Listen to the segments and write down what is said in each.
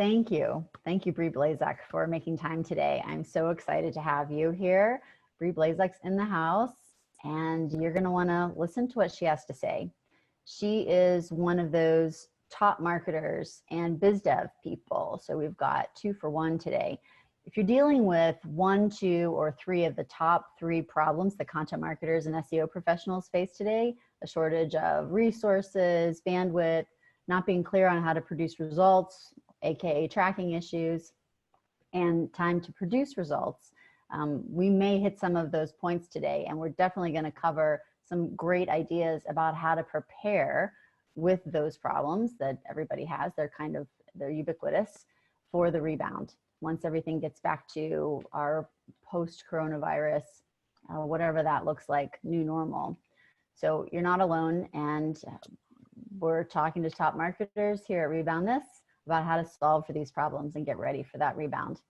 Thank you. Thank you, Bree Blazak, for making time today. I'm so excited to have you here. Bree Blazak's in the house, and you're going to want to listen to what she has to say. She is one of those top marketers and biz dev people. So we've got 2 for 1 today. If you're dealing with 1, 2, or 3 of the top 3 problems that content marketers and SEO professionals face today, a shortage of resources, bandwidth, not being clear on how to produce results, AKA tracking issues, and time to produce results, we may hit some of those points today, and we're definitely going to cover some great ideas about how to prepare with those problems that everybody has. They're ubiquitous for the rebound. Once everything gets back to our post-coronavirus, whatever that looks like, new normal. So you're not alone, and we're talking to top marketers here at Rebound This about how to solve for these problems and get ready for that rebound.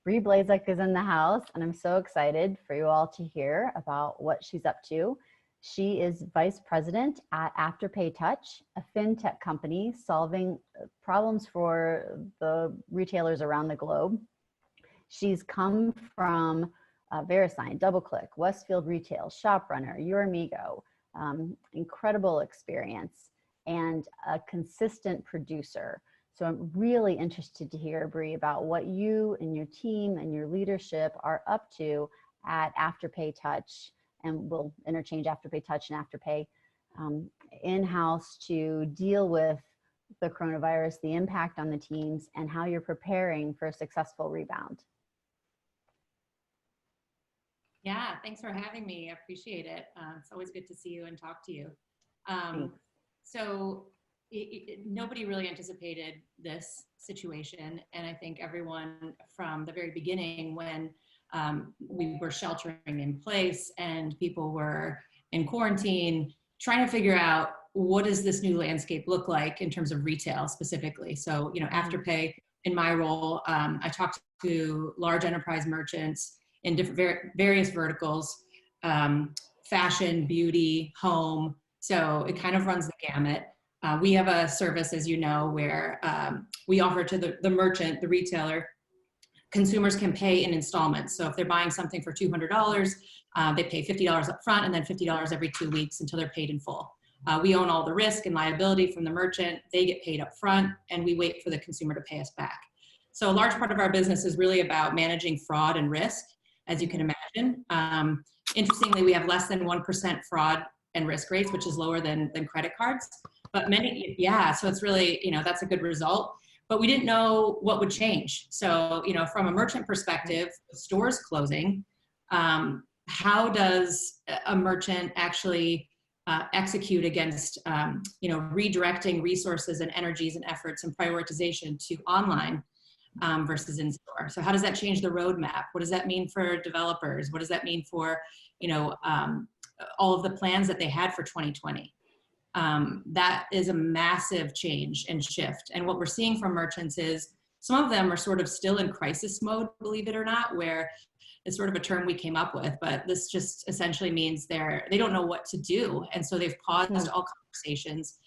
Bree Blazak is in the house, and I'm so excited for you all to hear about what she's up to. She is vice president at Afterpay Touch, a fintech company solving problems for the retailers around the globe. She's come from VeriSign, DoubleClick, Westfield Retail, ShopRunner, YourAmigo, incredible experience, and a consistent producer. So I'm really interested to hear, Bree, about what you and your team and your leadership are up to at Afterpay Touch, and we'll interchange Afterpay Touch and Afterpay in-house to deal with the coronavirus, the impact on the teams, and how you're preparing for a successful rebound. Yeah, thanks for having me. I appreciate it. It's always good to see you and talk to you. So nobody really anticipated this situation. And I think everyone from the very beginning, when we were sheltering in place and people were in quarantine, trying to figure out what does this new landscape look like in terms of retail specifically. So, Afterpay, in my role, I talked to large enterprise merchants in different various verticals, fashion, beauty, home. So it kind of runs the gamut. We have a service, as you know, where we offer to the merchant, the retailer, consumers can pay in installments. So if they're buying something for $200, they pay $50 up front and then $50 every 2 weeks until they're paid in full. We own all the risk and liability from the merchant. They get paid up front, and we wait for the consumer to pay us back. So a large part of our business is really about managing fraud and risk, as you can imagine. Interestingly, we have less than 1% fraud and risk rates, which is lower than credit cards. But so it's really, that's a good result. But we didn't know what would change. So, from a merchant perspective, stores closing, how does a merchant actually execute against, redirecting resources and energies and efforts and prioritization to online versus in store? So how does that change the roadmap? What does that mean for developers? What does that mean for, all of the plans that they had for 2020? That is a massive change and shift. And what we're seeing from merchants is some of them are sort of still in crisis mode, believe it or not, where it's sort of a term we came up with, but this just essentially means they don't know what to do. And so they've paused all conversations.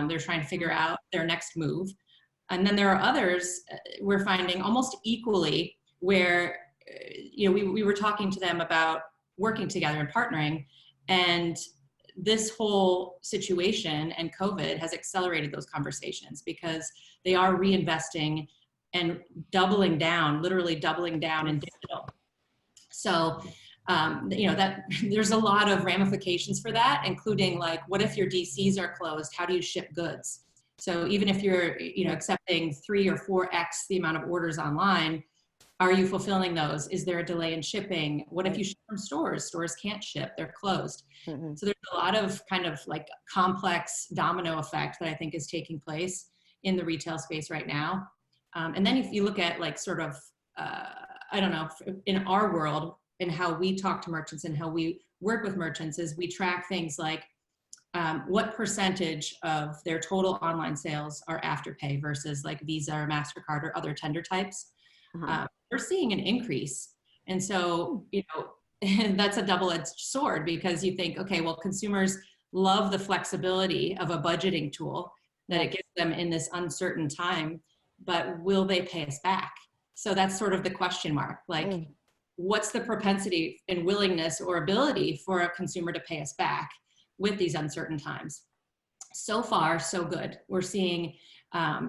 They're trying to figure out their next move. And then there are others we're finding almost equally where, we were talking to them about working together and partnering, and this whole situation and COVID has accelerated those conversations because they are reinvesting and literally doubling down in digital. So, that there's a lot of ramifications for that, including like, what if your DCs are closed? How do you ship goods? So even if you're, accepting 3 or 4x the amount of orders online, are you fulfilling those? Is there a delay in shipping? What if you ship from stores? Stores can't ship, they're closed. Mm-hmm. So there's a lot of kind of like complex domino effect that I think is taking place in the retail space right now. And then if you look at like sort of, in our world and how we talk to merchants and how we work with merchants is we track things like what percentage of their total online sales are Afterpay versus like Visa or MasterCard or other tender types. Uh-huh. We're seeing an increase. And so, that's a double-edged sword because you think, okay, well, consumers love the flexibility of a budgeting tool that it gives them in this uncertain time. but will they pay us back? So that's sort of the question mark. Like, what's the propensity and willingness or ability for a consumer to pay us back with these uncertain times? So far, so good. We're seeing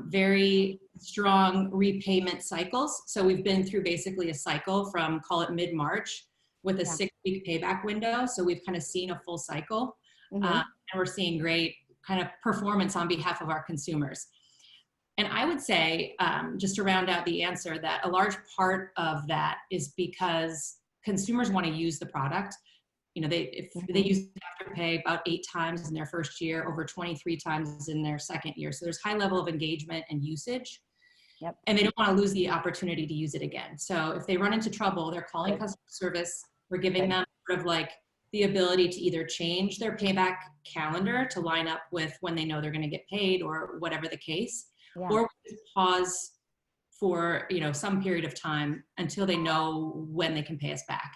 very strong repayment cycles. So we've been through basically a cycle from, call it mid-March, with a 6-week payback window. So we've kind of seen a full cycle, and we're seeing great kind of performance on behalf of our consumers. And I would say, just to round out the answer, that a large part of that is because consumers want to use the product. You know, if they use Afterpay about 8 times in their first year, over 23 times in their second year. So there's high level of engagement and usage. And they don't want to lose the opportunity to use it again. So if they run into trouble, they're calling customer service. We're giving them sort of like the ability to either change their payback calendar to line up with when they know they're going to get paid or whatever the case, or we just pause for, you know, some period of time until they know when they can pay us back.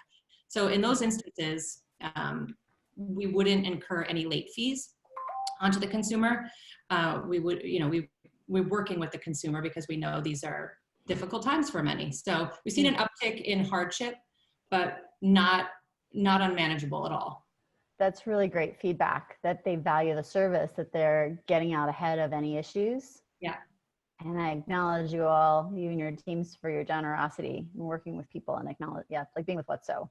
So in those instances, we wouldn't incur any late fees onto the consumer. We would, you know, we're working with the consumer because we know these are difficult times for many. So we've seen an uptick in hardship, but not unmanageable at all. That's really great feedback, that they value the service, that they're getting out ahead of any issues. Yeah. And I acknowledge you all, you and your teams, for your generosity in working with people, and acknowledge, like being with What's So,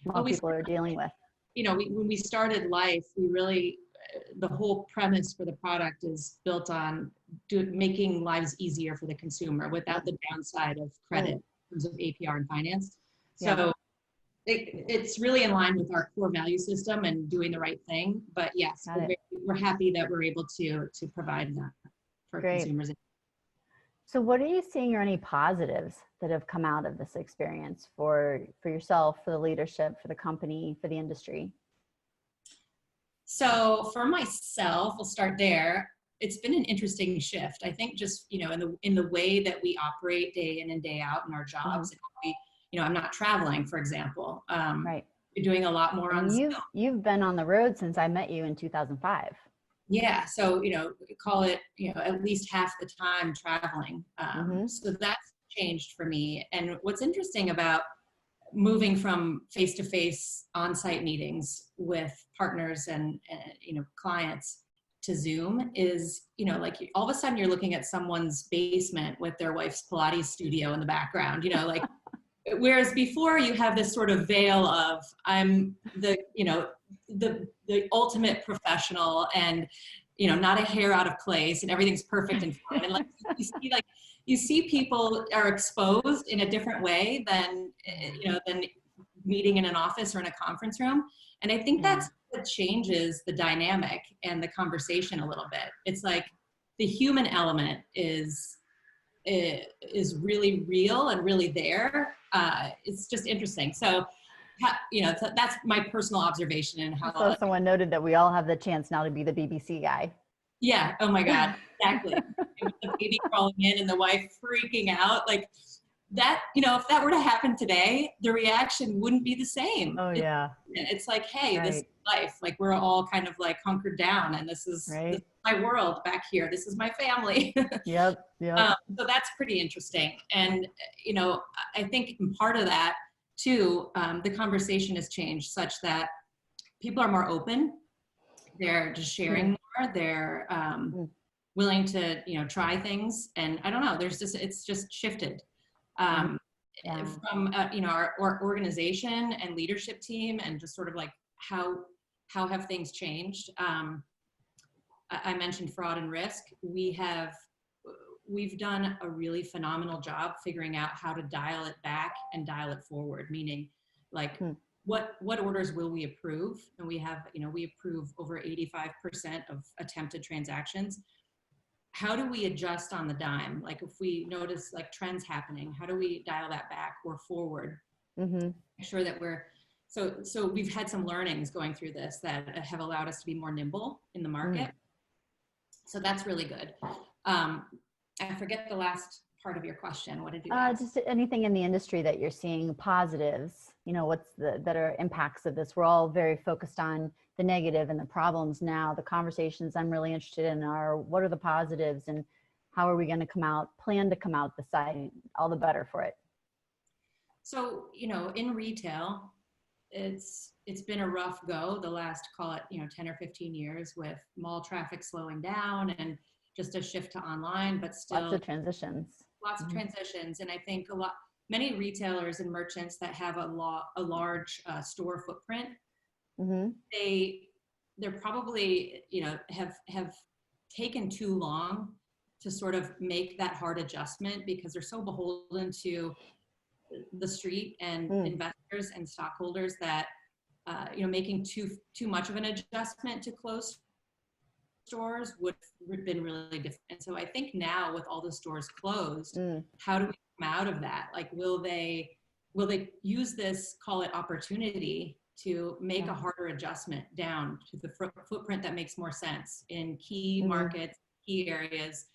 what people are dealing with. You know, when we started Life, we really, the whole premise for the product is built on making lives easier for the consumer without the downside of credit in terms of APR and finance. So it's really in line with our core value system and doing the right thing. But yes, we're happy that we're able to provide that for consumers. So what are you seeing, or any positives that have come out of this experience for yourself, for the leadership, for the company, for the industry? So for myself, we'll start there. It's been an interesting shift. I think just, you know, in the way that we operate day in and day out in our jobs. You know, I'm not traveling, for example. You're doing a lot more on Zoom. You've been on the road since I met you in 2005. Yeah. So, you know, call it, you know, at least half the time traveling. So that's changed for me. And what's interesting about moving from face-to-face on-site meetings with partners and you know, clients to Zoom is, you know, like all of a sudden you're looking at someone's basement with their wife's Pilates studio in the background, you know, like, whereas before you have this sort of veil of, I'm the, you know, the ultimate professional, and, you know, not a hair out of place, and everything's perfect and fine. And you see people are exposed in a different way than, you know, than meeting in an office or in a conference room. And I think that's what changes the dynamic and the conversation a little bit. It's like the human element is really real and really there. It's just interesting. So, you know, that's my personal observation and how. So someone noted that we all have the chance now to be the BBC guy. Yeah. Oh my God. Exactly. With the baby crawling in and the wife freaking out, like that. You know, if that were to happen today, the reaction wouldn't be the same. Oh yeah. It's like, hey, this is life. Like we're all kind of like hunkered down, and this is my world back here. This is my family. Yep. So that's pretty interesting. And, you know, I think part of that too, the conversation has changed such that people are more open. They're just sharing more. They're willing to, you know, try things. And I don't know, it's just shifted from, you know, our organization and leadership team, and just sort of like how have things changed? I mentioned fraud and risk. We've done a really phenomenal job figuring out how to dial it back and dial it forward, meaning like what orders will we approve? And we have, you know, we approve over 85% of attempted transactions. How do we adjust on the dime? Like if we notice like trends happening, how do we dial that back or forward? Make sure that so we've had some learnings going through this that have allowed us to be more nimble in the market. So that's really good. I forget the last part of your question. What did you ask? Just anything in the industry that you're seeing positives, you know, that are impacts of this. We're all very focused on the negative and the problems now. The conversations I'm really interested in are, what are the positives, and how are we going to plan to come out the side all the better for it? So, in retail, it's been a rough go the last, call it, 10 or 15 years, with mall traffic slowing down and just a shift to online, but still lots of transitions. Lots of transitions. And I think many retailers and merchants that have a large store footprint, they're probably, have taken too long to sort of make that hard adjustment, because they're so beholden to the street and investors and stockholders that, making too much of an adjustment to close stores would have been really different. So I think now, with all the stores closed, how do we come out of that? Like, will they use this, call it, opportunity to make a harder adjustment down to the footprint that makes more sense in key markets, key areas,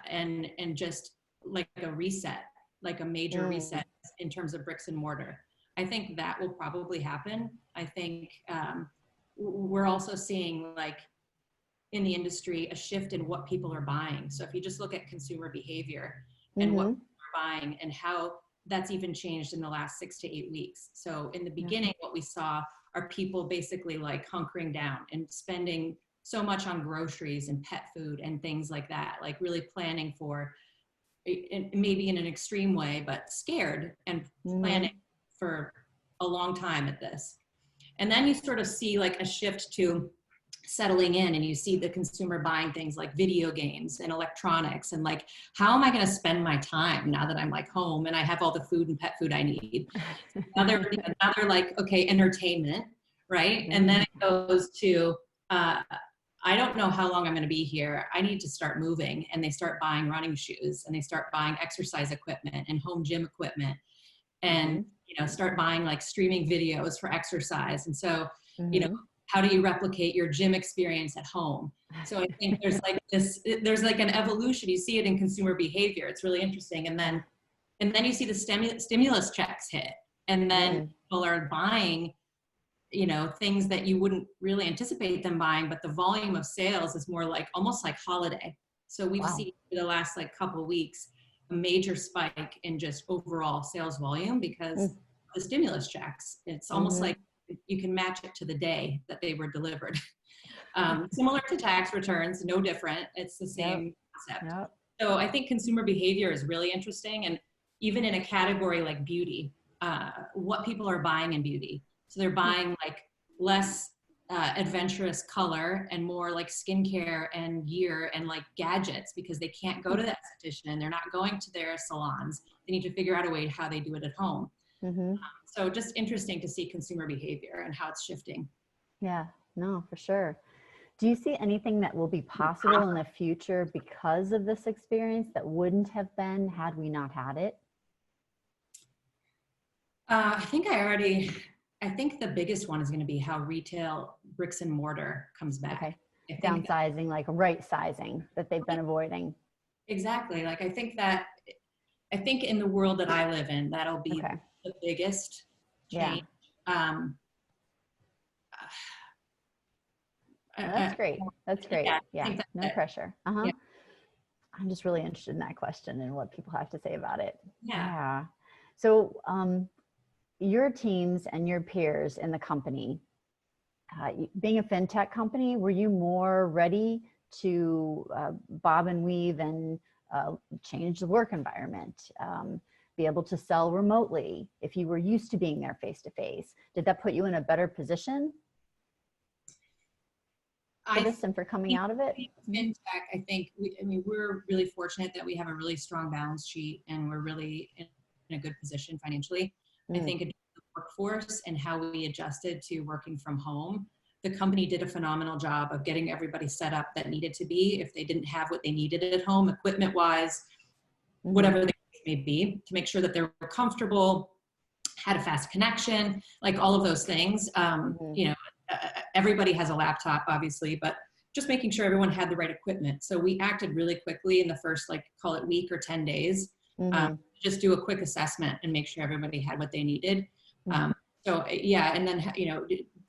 and just like a reset, like a major reset in terms of bricks and mortar? I think that will probably happen. I think we're also seeing, like, in the industry, a shift in what people are buying. So if you just look at consumer behavior and what people are buying, and how that's even changed in the last 6 to 8 weeks. So in the beginning, what we saw are people basically like hunkering down and spending so much on groceries and pet food and things like that, like really planning for, maybe in an extreme way, but scared and planning for a long time at this. And then you sort of see like a shift to settling in, and you see the consumer buying things like video games and electronics, and like, how am I going to spend my time now that I'm like home and I have all the food and pet food I need? Now they're like, okay, entertainment, right? And then it goes to, I don't know how long I'm going to be here. I need to start moving. And they start buying running shoes, and they start buying exercise equipment and home gym equipment, and start buying like streaming videos for exercise. And so, how do you replicate your gym experience at home? So I think there's like an evolution. You see it in consumer behavior. It's really interesting. And then you see the stimulus checks hit, and then people are buying, things that you wouldn't really anticipate them buying, but the volume of sales is more like, almost like holiday. So we've seen for the last like couple of weeks, a major spike in just overall sales volume because of the stimulus checks. It's almost like you can match it to the day that they were delivered. Similar to tax returns, no different. It's the same concept. So I think consumer behavior is really interesting. And even in a category like beauty, what people are buying in beauty. So they're buying like less adventurous color and more like skincare and gear and like gadgets, because they can't go to that esthetician and they're not going to their salons. They need to figure out a way how they do it at home. So just interesting to see consumer behavior and how it's shifting. Yeah, no, for sure. Do you see anything that will be possible in the future because of this experience that wouldn't have been had we not had it? I think the biggest one is going to be how retail bricks and mortar comes back. Okay. Downsizing, like right sizing that they've been avoiding. Exactly. Like, I think in the world that I live in, that'll be the biggest change. That's great. That's great. Yeah. No pressure. Yeah. I'm just really interested in that question and what people have to say about it. Yeah. So, your teams and your peers in the company, being a fintech company, were you more ready to bob and weave and change the work environment, be able to sell remotely if you were used to being there face to face? Did that put you in a better position for this and for coming out of it? Fintech, I think we're really fortunate that we have a really strong balance sheet and we're really in a good position financially. I think the workforce and how we adjusted to working from home, the company did a phenomenal job of getting everybody set up that needed to be, if they didn't have what they needed at home, equipment wise, whatever the case may be, to make sure that they were comfortable, had a fast connection, like all of those things. Everybody has a laptop, obviously, but just making sure everyone had the right equipment. So we acted really quickly in the first, like, call it week or 10 days, just do a quick assessment and make sure everybody had what they needed. And then,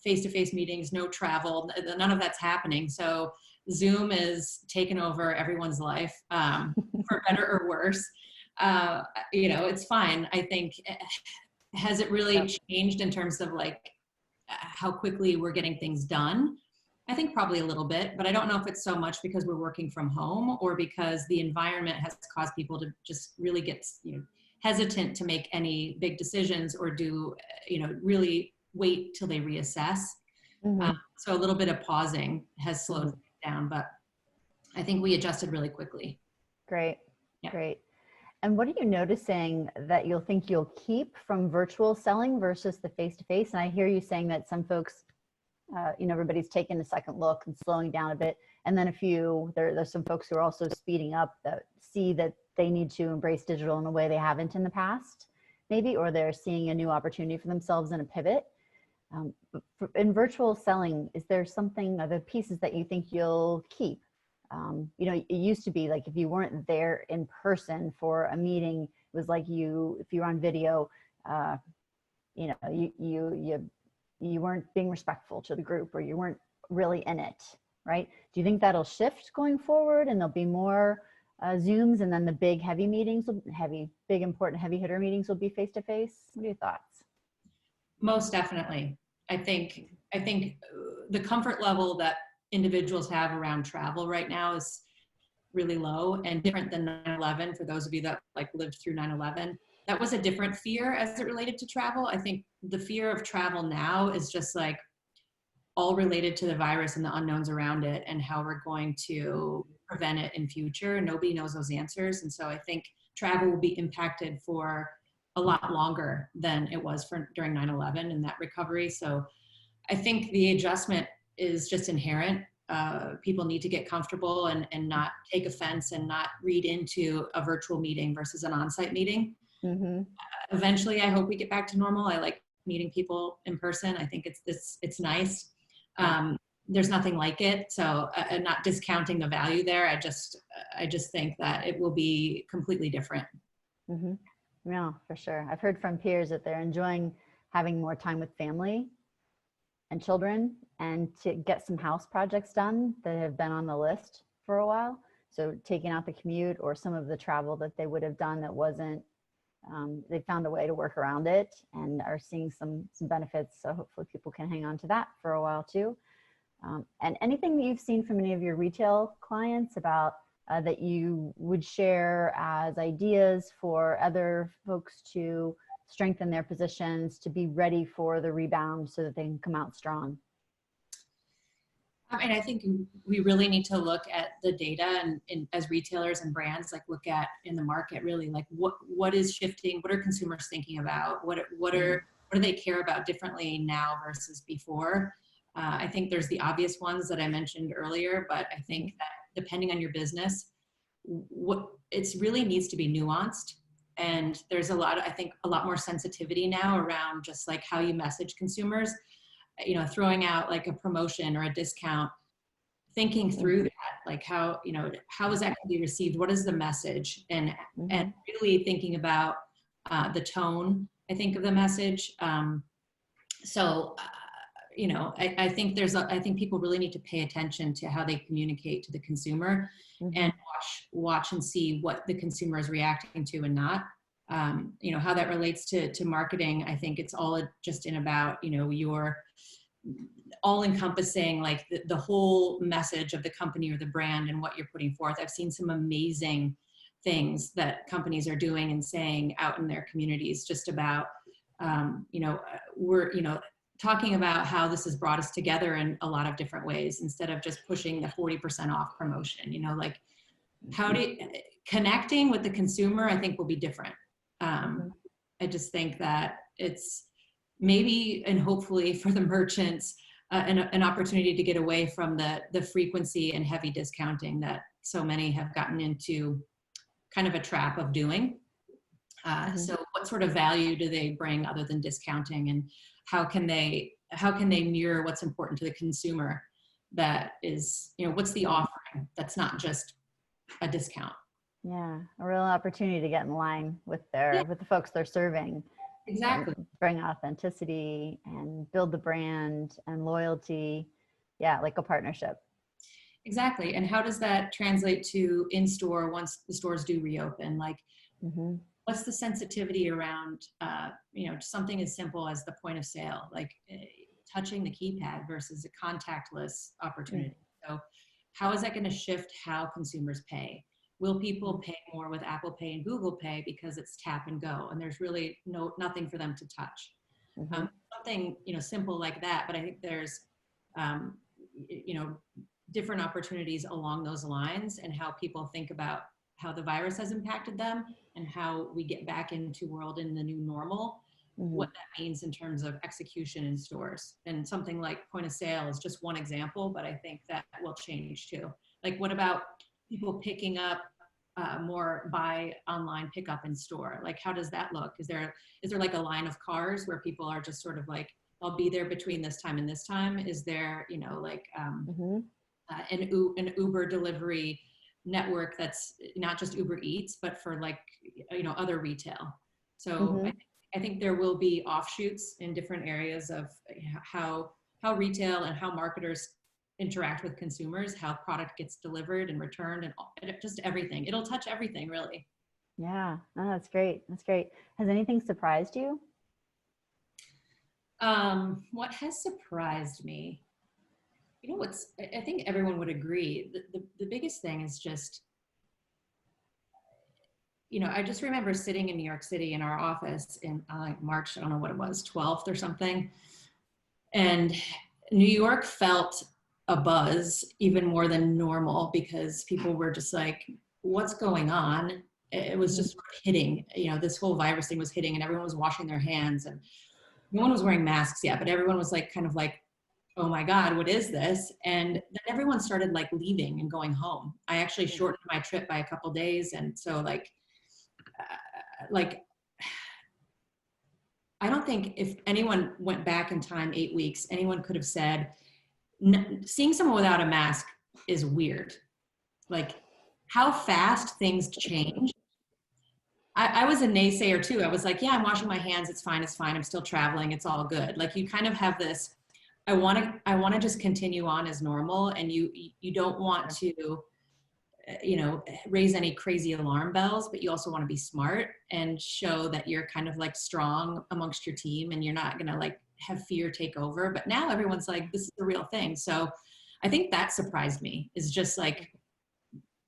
face-to-face meetings, no travel, none of that's happening. So Zoom is taken over everyone's life, for better or worse. It's fine. I think, has it really changed in terms of like how quickly we're getting things done? I think probably a little bit, but I don't know if it's so much because we're working from home or because the environment has caused people to just really get, hesitant to make any big decisions or do, really wait till they reassess. So a little bit of pausing has slowed things down, but I think we adjusted really quickly. Great. And what are you noticing that you'll think you'll keep from virtual selling versus the face-to-face? And I hear you saying that some folks, everybody's taking a second look and slowing down a bit. And then there's some folks who are also speeding up that see that they need to embrace digital in a way they haven't in the past, maybe, or they're seeing a new opportunity for themselves in a pivot. In virtual selling, is there something, other pieces that you think you'll keep? It used to be like if you weren't there in person for a meeting, it was like if you were on video, you weren't being respectful to the group, or you weren't really in it, right? Do you think that'll shift going forward and there'll be more Zooms, and then the big heavy meetings, big important heavy hitter meetings will be face to face? What are your thoughts? Most definitely. I think the comfort level that individuals have around travel right now is really low and different than 9/11. For those of you that lived through 9/11, that was a different fear as it related to travel. I think the fear of travel now is just all related to the virus and the unknowns around it and how we're going to prevent it in future. Nobody knows those answers. And so I think travel will be impacted for a lot longer than it was during 9/11 and that recovery. So I think the adjustment is just inherent. People need to get comfortable and not take offense and not read into a virtual meeting versus an on-site meeting. Eventually, I hope we get back to normal. I like meeting people in person. I think it's nice. There's nothing like it. So not discounting the value there. I just think that it will be completely different. No, for sure. I've heard from peers that they're enjoying having more time with family and children, and to get some house projects done that have been on the list for a while. So taking out the commute or some of the travel that they would have done that wasn't, they found a way to work around it and are seeing some benefits. So hopefully people can hang on to that for a while too. And anything that you've seen from any of your retail clients about that you would share as ideas for other folks to strengthen their positions, to be ready for the rebound so that they can come out strong? And I think we really need to look at the data and as retailers and brands, look at in the market, really what is shifting, what are consumers thinking about, what do they care about differently now versus before? I think there's the obvious ones that I mentioned earlier, but I think that depending on your business, it really needs to be nuanced. And there's a lot more sensitivity now around just how you message consumers, throwing out a promotion or a discount, thinking through that, how is that going to be received? What is the message? And really thinking about the tone, I think, of the message. I think people really need to pay attention to how they communicate to the consumer and watch and see what the consumer is reacting to and not. How that relates to marketing. I think it's all just about, your all encompassing, the whole message of the company or the brand and what you're putting forth. I've seen some amazing things that companies are doing and saying out in their communities, just about, we're, talking about how this has brought us together in a lot of different ways, instead of just pushing the 40% off promotion, connecting with the consumer, I think, will be different. I just think that it's maybe, and hopefully for the merchants, an opportunity to get away from the frequency and heavy discounting that so many have gotten into kind of a trap of doing. So what sort of value do they bring other than discounting, and how can they mirror what's important to the consumer? That is, what's the offering that's not just a discount? Yeah, a real opportunity to get in line with the folks they're serving. Exactly. bring authenticity and build the brand and loyalty. Yeah, like a partnership. Exactly. And how does that translate to in-store once the stores do reopen? Like, Mm-hmm. what's the sensitivity around, something as simple as the point of sale, like touching the keypad versus a contactless opportunity. So how is that going to shift how consumers pay? Will people pay more with Apple Pay and Google Pay because it's tap and go and there's really nothing for them to touch? Mm-hmm. Something, simple like that. But I think there's, different opportunities along those lines, and how people think about how the virus has impacted them and how we get back into world in the new normal, what that means in terms of execution in stores. And something like point of sale is just one example, but I think that will change too. Like, what about people picking up more buy online, pick up in store? Like, how does that look? Is there like a line of cars where people are just sort of like, I'll be there between this time and this time? Is there, an Uber delivery network that's not just Uber Eats, but for like, other retail? So I think there will be offshoots in different areas of how retail and how marketers interact with consumers, how product gets delivered and returned, and just everything. It'll touch everything, really. Yeah, oh, that's great. That's great. Has anything surprised you? What has surprised me? I think everyone would agree. The biggest thing is just, I just remember sitting in New York City in our office in March, I don't know what it was, 12th or something. And New York felt a buzz even more than normal because people were just like, what's going on? It was just sort of hitting, this whole virus thing was hitting, and everyone was washing their hands, and no one was wearing masks yet, but everyone was like, kind of like, oh my God, what is this? And then everyone started like leaving and going home. I actually shortened my trip by a couple days. And so I don't think if anyone went back in time 8 weeks, anyone could have said, seeing someone without a mask is weird. Like, how fast things change. I was a naysayer too. I was like, yeah, I'm washing my hands. It's fine. I'm still traveling. It's all good. Like, you kind of have this, I want to just continue on as normal. And you don't want to, raise any crazy alarm bells, but you also want to be smart and show that you're kind of like strong amongst your team, and you're not going to like have fear take over. But now everyone's like, this is the real thing. So I think that surprised me, is just like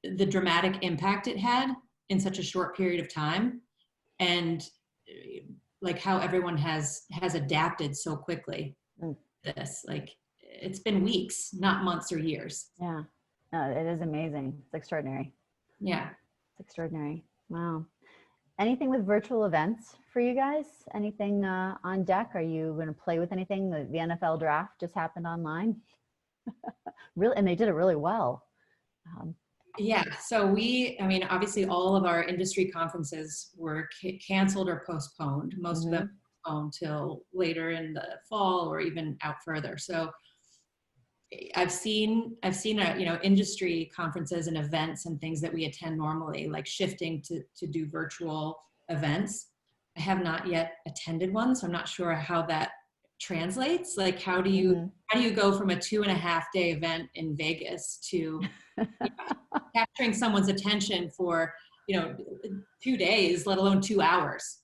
the dramatic impact it had in such a short period of time, and like how everyone has adapted so quickly. This, like, it's been weeks, not months or years. Yeah, no, it is amazing. It's extraordinary. Yeah, it's extraordinary. Wow. Anything with virtual events for you guys? Anything on deck? Are you going to play with anything? The NFL draft just happened online. Really, and they did it really well. Yeah, so obviously all of our industry conferences were canceled or postponed. Most of them till later in the fall or even out further. So I've seen industry conferences and events and things that we attend normally, like shifting to do virtual events. I have not yet attended one, so I'm not sure how that translates. Like, how do you go from a 2.5 day event in Vegas to capturing someone's attention for 2 days, let alone 2 hours,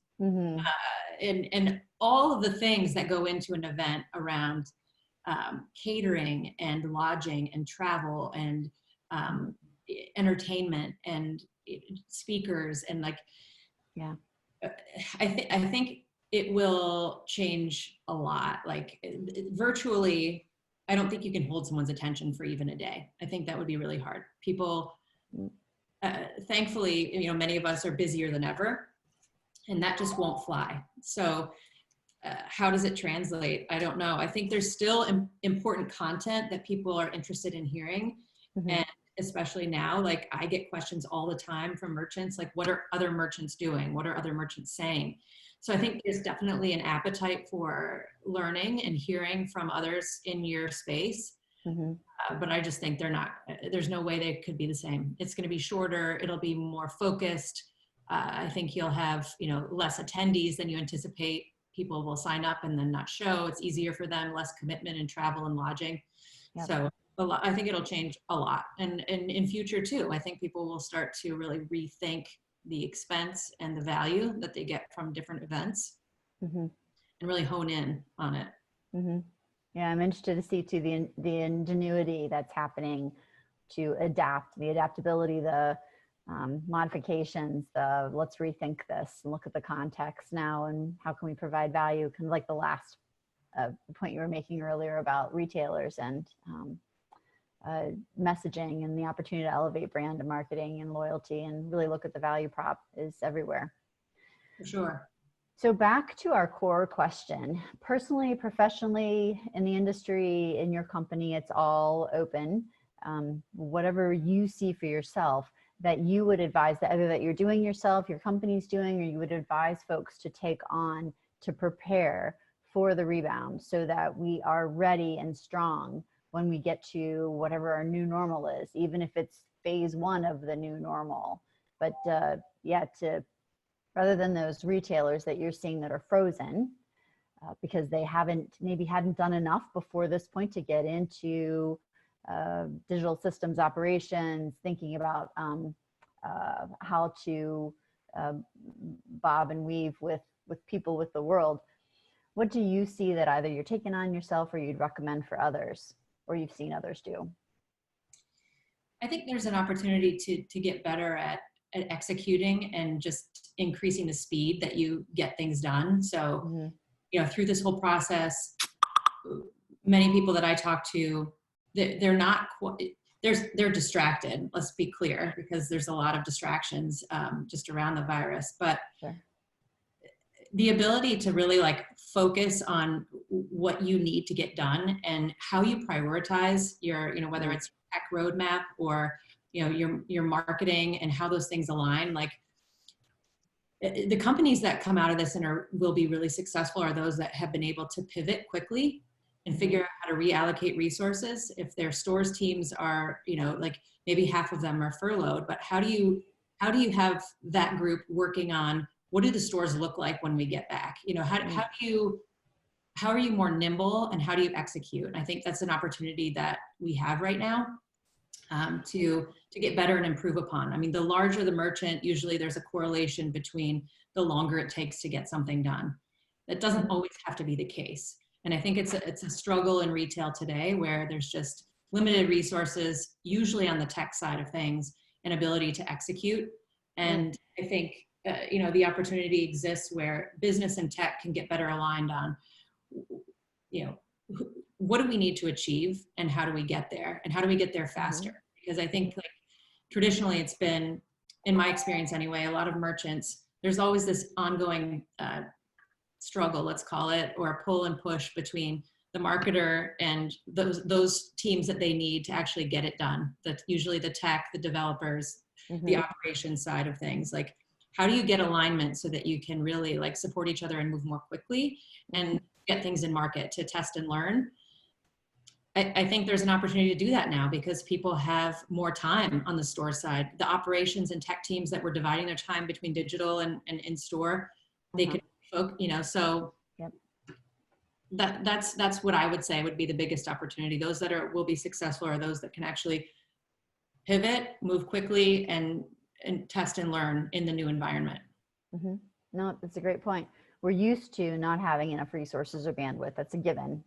and all of the things that go into an event around catering and lodging and travel and entertainment and speakers, and like, yeah, I think it will change a lot. Like, virtually, I don't think you can hold someone's attention for even a day. I think that would be really hard. People, thankfully, many of us are busier than ever, and that just won't fly. So how does it translate? I don't know. I think there's still important content that people are interested in hearing. And especially now, like, I get questions all the time from merchants, like, what are other merchants doing? What are other merchants saying? So I think there's definitely an appetite for learning and hearing from others in your space. But I just think there's no way they could be the same. It's going to be shorter. It'll be more focused. I think you'll have, less attendees than you anticipate. People will sign up and then not show. It's easier for them, less commitment in travel and lodging. Yep. So I think it'll change a lot. And in future too, I think people will start to really rethink the expense and the value that they get from different events, and really hone in on it. Yeah, I'm interested to see too the ingenuity that's happening to adapt, the adaptability, the modifications, the let's rethink this and look at the context now and how can we provide value, kind of like the last point you were making earlier about retailers and messaging and the opportunity to elevate brand and marketing and loyalty and really look at the value prop is everywhere. For sure. So back to our core question, personally, professionally, in the industry, in your company, it's all open. Whatever you see for yourself that you would advise, that either that you're doing yourself, your company's doing, or you would advise folks to take on to prepare for the rebound so that we are ready and strong when we get to whatever our new normal is, even if it's phase 1 of the new normal. But rather than those retailers that you're seeing that are frozen because they maybe hadn't done enough before this point to get into digital systems operations, thinking about how to bob and weave with people, with the world. What do you see that either you're taking on yourself or you'd recommend for others, or you've seen others do? I think there's an opportunity to get better at executing and just increasing the speed that you get things done. So, through this whole process, many people that I talk to, they're not they're distracted. Let's be clear, because there's a lot of distractions just around the virus. But sure. The ability to really focus on what you need to get done and how you prioritize your, whether it's tech roadmap or your marketing and how those things align. The companies that come out of this and will be really successful are those that have been able to pivot quickly and figure out how to reallocate resources. If their stores teams are, maybe half of them are furloughed, but how do you have that group working on what do the stores look like when we get back? How are you more nimble and how do you execute? And I think that's an opportunity that we have right now to get better and improve upon. I mean, the larger the merchant, usually there's a correlation between the longer it takes to get something done. That doesn't always have to be the case. And I think it's a struggle in retail today where there's just limited resources, usually on the tech side of things, and ability to execute. And I think, the opportunity exists where business and tech can get better aligned on, what do we need to achieve and how do we get there and how do we get there faster? Because I think traditionally it's been, in my experience anyway, a lot of merchants, there's always this ongoing struggle, let's call it, or a pull and push between the marketer and those teams that they need to actually get it done. That's usually the tech, the developers, the operations side of things. How do you get alignment so that you can really support each other and move more quickly and get things in market to test and learn? I think there's an opportunity to do that now because people have more time on the store side. The operations and tech teams that were dividing their time between digital and in-store, they could focus, so that's what I would say would be the biggest opportunity. Those that will be successful are those that can actually pivot, move quickly, and test and learn in the new environment. No, that's a great point. We're used to not having enough resources or bandwidth. That's a given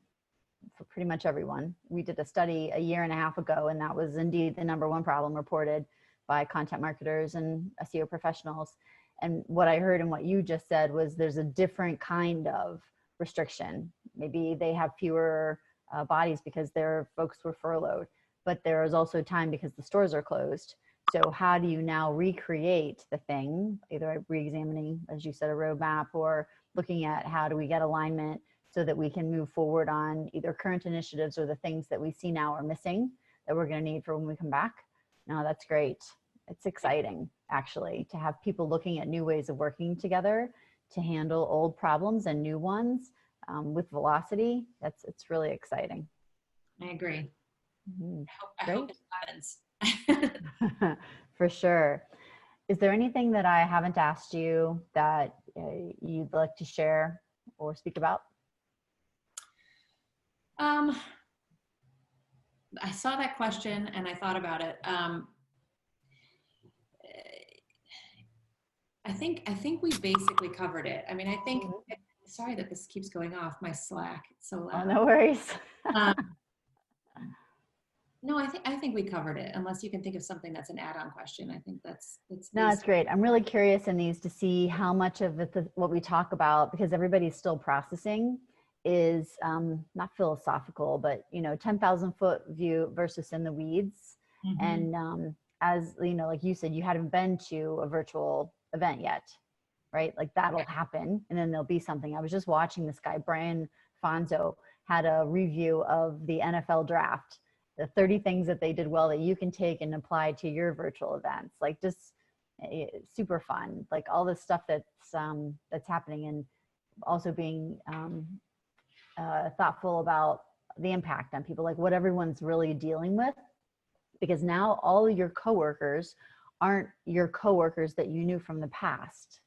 for pretty much everyone. We did a study 1.5 years ago, and that was indeed the #1 problem reported by content marketers and SEO professionals. And what I heard and what you just said was there's a different kind of restriction. Maybe they have fewer bodies because their folks were furloughed, but there is also time because the stores are closed. So how do you now recreate the thing, either re-examining, as you said, a roadmap, or looking at how do we get alignment so that we can move forward on either current initiatives or the things that we see now are missing that we're going to need for when we come back? No, that's great. It's exciting, actually, to have people looking at new ways of working together to handle old problems and new ones with velocity. It's really exciting. I agree. I hope it happens. For sure. Is there anything that I haven't asked you that you'd like to share or speak about? I saw that question and I thought about it. I think we basically covered it. I mean, I think, sorry that this keeps going off my Slack. It's so loud. Oh, no worries. No, I think we covered it, unless you can think of something that's an add-on question. I think that's no, it's great. I'm really curious in these to see how much of what we talk about, because everybody's still processing, is not philosophical, but 10,000 foot view versus in the weeds. And as like you said, you hadn't been to a virtual event yet, right? Like that'll happen, and then there'll be something. I was just watching this guy, Brian Fonzo, had a review of the NFL draft, the 30 things that they did well that you can take and apply to your virtual events. Like just super fun, like all this stuff that's happening, and also being thoughtful about the impact on people, like what everyone's really dealing with, because now all of your coworkers aren't your coworkers that you knew from the past,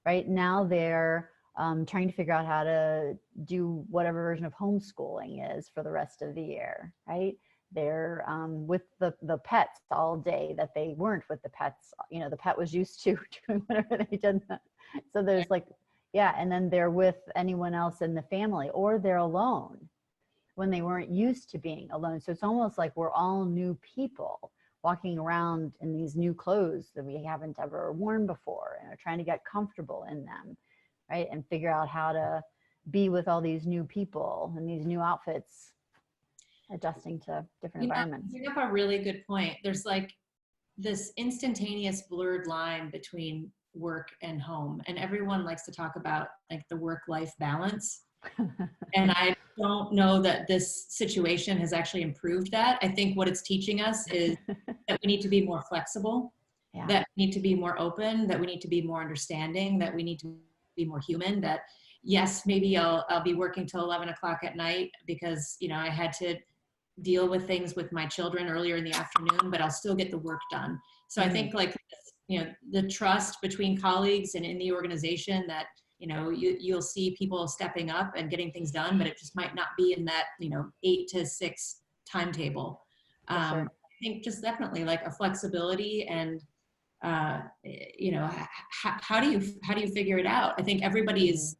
right? Now they're trying to figure out how to do whatever version of homeschooling is for the rest of the year, right? They're with the pets all day that they weren't with the pets. The pet was used to doing whatever they did. So there's like, yeah, and then they're with anyone else in the family, or they're alone when they weren't used to being alone. So it's almost like we're all new people walking around in these new clothes that we haven't ever worn before, and are trying to get comfortable in them, right? And figure out how to be with all these new people and these new outfits, adjusting to different environments. You have a really good point. There's like this instantaneous blurred line between work and home, and everyone likes to talk about like the work-life balance. And I don't know that this situation has actually improved that. I think what it's teaching us is that we need to be more flexible, that we need to be more open, that we need to be more understanding, that we need to be more human, that yes, maybe I'll be working till 11 o'clock at night because, I had to deal with things with my children earlier in the afternoon, but I'll still get the work done. So I think like, the trust between colleagues and in the organization that, you'll see people stepping up and getting things done, but it just might not be in that, 8 to 6 timetable. I think just definitely like a flexibility and, how do you figure it out? I think everybody is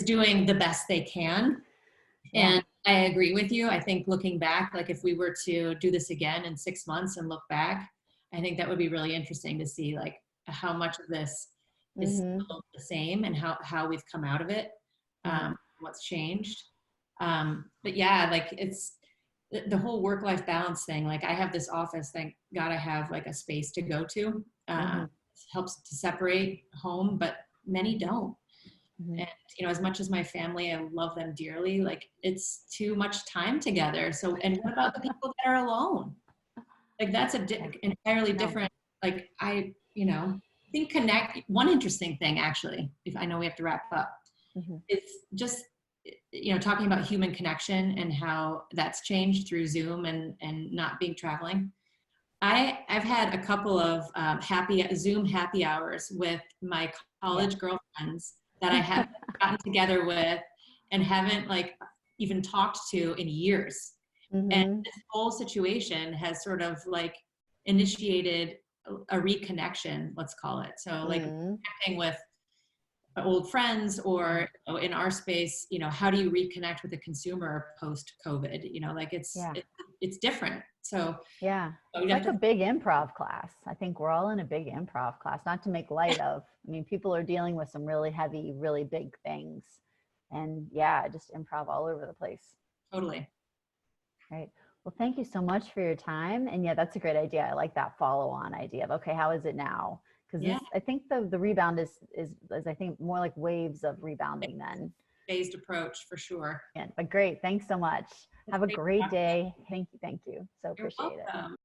doing the best they can. And I agree with you. I think looking back, like if we were to do this again in 6 months and look back, I think that would be really interesting to see like how much of this is still the same and how we've come out of it, what's changed. But yeah, like it's the whole work-life balance thing. Like I have this office, thank God I have like a space to go to. Helps to separate home, but many don't. And, as much as my family, I love them dearly, like it's too much time together. So, and what about the people that are alone? Like that's entirely different. Like I think one interesting thing actually, if I know we have to wrap up, it's just, talking about human connection and how that's changed through Zoom and not being traveling. I've had a couple of Zoom happy hours with my college girlfriends that I haven't gotten together with and haven't like even talked to in years. And this whole situation has sort of like initiated a reconnection, let's call it. So like connecting with old friends, or in our space, how do you reconnect with a consumer post COVID? Like it's different. So it's like a big improv class. I think we're all in a big improv class, not to make light of. I mean, people are dealing with some really heavy, really big things, and just improv all over the place. Totally. Right. Well, thank you so much for your time. And that's a great idea. I like that follow-on idea of, okay, how is it now? Because I think the rebound is I think more like waves of rebounding then. Phased approach for sure. But great. Thanks so much. Have a great day. Thank you. So appreciate it.